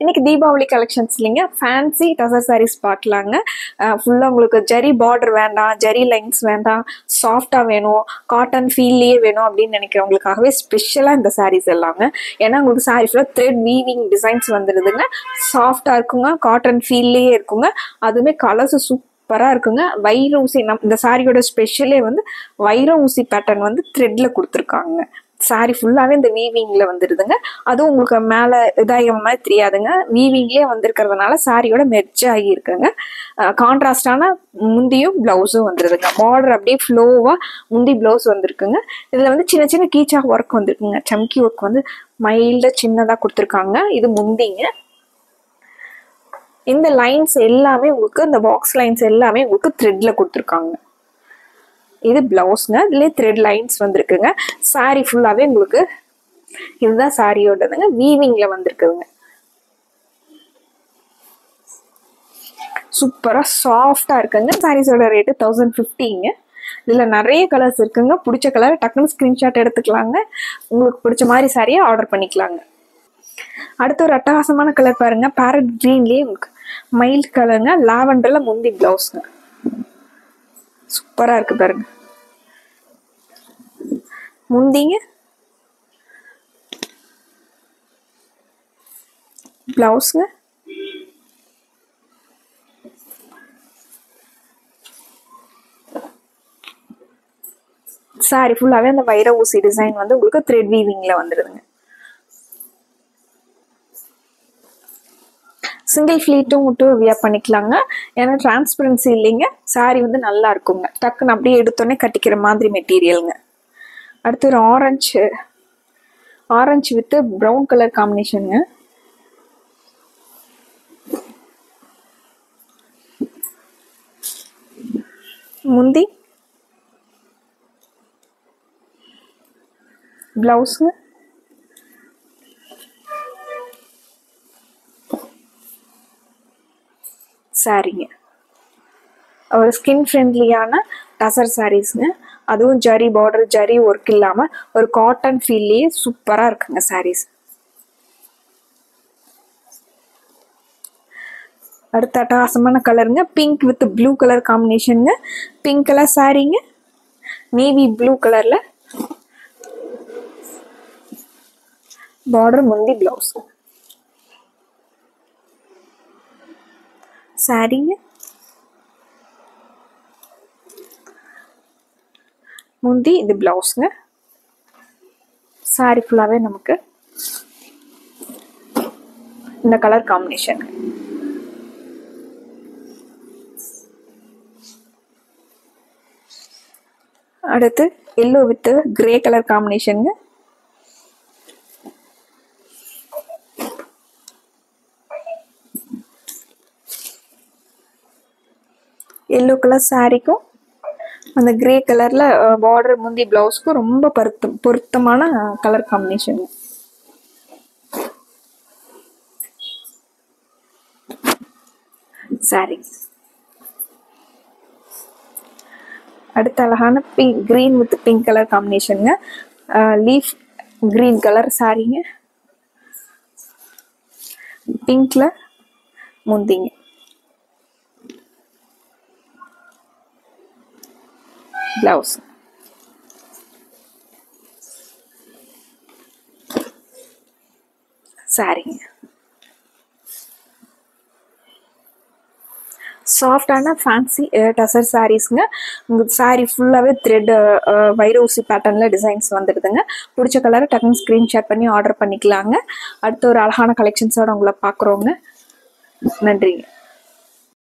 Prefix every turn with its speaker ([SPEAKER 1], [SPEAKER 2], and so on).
[SPEAKER 1] இன்னைக்கு தீபாவளி கலெக்ஷன்ஸ் இல்லைங்க, ஃபேன்சி டசர் சாரீஸ் பார்க்கலாங்க. ஃபுல்லாக உங்களுக்கு ஜரி பார்டர் வேண்டாம், ஜரி லைன்ஸ் வேண்டாம், சாஃப்டாக வேணும், காட்டன் ஃபீல்லையே வேணும் அப்படின்னு நினைக்கிறவங்களுக்காகவே ஸ்பெஷலாக இந்த சாரீஸ் எல்லாங்க. ஏன்னா உங்களுக்கு சாரீ ஃபுல்லாக த்ரெட் வீவிங் டிசைன்ஸ் வந்துடுதுங்க. சாஃப்டாக இருக்குங்க, காட்டன் ஃபீல்லையே இருக்குங்க. அதுவுமே கலர்ஸ் சூப்பராக இருக்குங்க. வைர ஊசி இந்த சாரியோட ஸ்பெஷலே வந்து வைர ஊசி பேட்டர்ன் வந்து த்ரெட்ல கொடுத்துருக்காங்க. சாரி ஃபுல்லாகவே இந்த வீவிங்கில் வந்துடுதுங்க. அதுவும் உங்களுக்கு மேலே இதாகிற மாதிரி தெரியாதுங்க, வீவிங்லேயே வந்திருக்கிறதுனால சாரியோட மெர்ஜ் ஆகி இருக்குங்க. கான்ட்ராஸ்டான முந்தியும் ப்ளவுஸும் வந்துடுதுங்க. பார்டர் அப்படியே ஃப்ளோவாக முந்தி ப்ளவுஸ் வந்துருக்குங்க. இதில் வந்து சின்ன சின்ன கீச்சா ஒர்க் வந்துருக்குங்க. சம்கி ஒர்க் வந்து மைல்டாக சின்னதாக கொடுத்துருக்காங்க. இது முந்திங்க. இந்த லைன்ஸ் எல்லாமே உங்களுக்கு, இந்த பாக்ஸ் லைன்ஸ் எல்லாமே உங்களுக்கு த்ரெட்ல கொடுத்துருக்காங்க. இது பிளவுஸ்ங்க. இதுலேயே த்ரெட் லைன்ஸ் வந்துருக்குங்க. சாரி ஃபுல்லாகவே உங்களுக்கு இதுதான் சாரியோடதுங்க. வீவிங்ல வந்துருக்குதுங்க. சூப்பராக சாஃப்டாக இருக்குங்க. சாரீஸோட ரேட்டு 1050ங்க. இதில் நிறைய கலர்ஸ் இருக்குங்க. பிடிச்ச கலர் டக்குன்னு ஸ்க்ரீன்ஷாட் எடுத்துக்கலாங்க. உங்களுக்கு பிடிச்ச மாதிரி சாரியை ஆர்டர் பண்ணிக்கலாங்க. அடுத்து ஒரு அட்டகாசமான கலர் பாருங்க. பேரட் கிரீன்லேயே உங்களுக்கு மைல்ட் கலருங்க. லாவெண்டர்ல முந்தி பிளவுஸ்ங்க. சூப்பரா இருக்கு பாருங்க. முந்திங்க, பிளவுஸ்ங்க, சாரி ஃபுல்லாவே அந்த வைர ஊசி டிசைன் வந்து உங்களுக்கு த்ரெட் வீவிங்ல வந்துடுதுங்க. சிங்கிள் ஃபிளீட்டும் மட்டும் வியர் பண்ணிக்கலாங்க. ஏன்னா டிரான்ஸ்பரன்சி இல்லைங்க. சாரி வந்து நல்லா இருக்குங்க. டக்குன்னு அப்படியே எடுத்தோடனே கட்டிக்கிற மாதிரி மெட்டீரியலுங்க. அடுத்து ஒரு ஆரஞ்சு வித் ப்ரௌன் கலர் காம்பினேஷனுங்க. முந்தி பிளவுஸுங்க, சாரிங்க. ஒரு ஸ்கின் ஃப்ரெண்ட்லியான டசர் சாரீஸ்ங்க. அதுவும் ஜரி பார்டர், ஜரி ஒர்க் இல்லாம ஒரு காட்டன் ஃபீல்லையே சூப்பரா இருக்குங்க சாரீஸ். அடுத்த அட்டகாசமான கலருங்க. பிங்க் வித் ப்ளூ கலர் காம்பினேஷனுங்க. பிங்க் கலர் சாரீங்க. நேவி ப்ளூ கலர்ல பார்டர், முந்தி பிளவுஸ், சாரீங்க, முந்தி இது பிளவுஸ்ங்க. சாரி ஃபுல்லாவே நமக்கு இந்த கலர் காம்பினேஷன். அடுத்து எல்லோ வித் கிரே கலர் காம்பினேஷனுங்க. எல்லோ கலர் சாரிக்கும் அந்த கிரே கலர்ல பார்டர், முந்தி பிளவுஸ்க்கும் ரொம்ப பொருத்தமான கலர் காம்பினேஷன். சாரி அடுத்த அழகான pink, green with pink colour காம்பினேஷனுங்க. லீஃப் கிரீன் கலர் சாரிங்க. பிங்க்ல முந்திங்க, பிளவுஸ், சாரிங்க. சாஃப்டான ஃபேன்சி டசர் சாரீஸ்ங்க. உங்களுக்கு சாரி ஃபுல்லாகவே த்ரெட் வைர ஊசி பேட்டர்னில் டிசைன்ஸ் வந்துடுதுங்க. பிடிச்ச கலரை டக்குன்னு ஸ்க்ரீன்ஷாட் பண்ணி ஆர்டர் பண்ணிக்கலாங்க. அடுத்து ஒரு அழகான கலெக்ஷன்ஸோட உங்களை பார்க்குறோங்க. நன்றிங்க.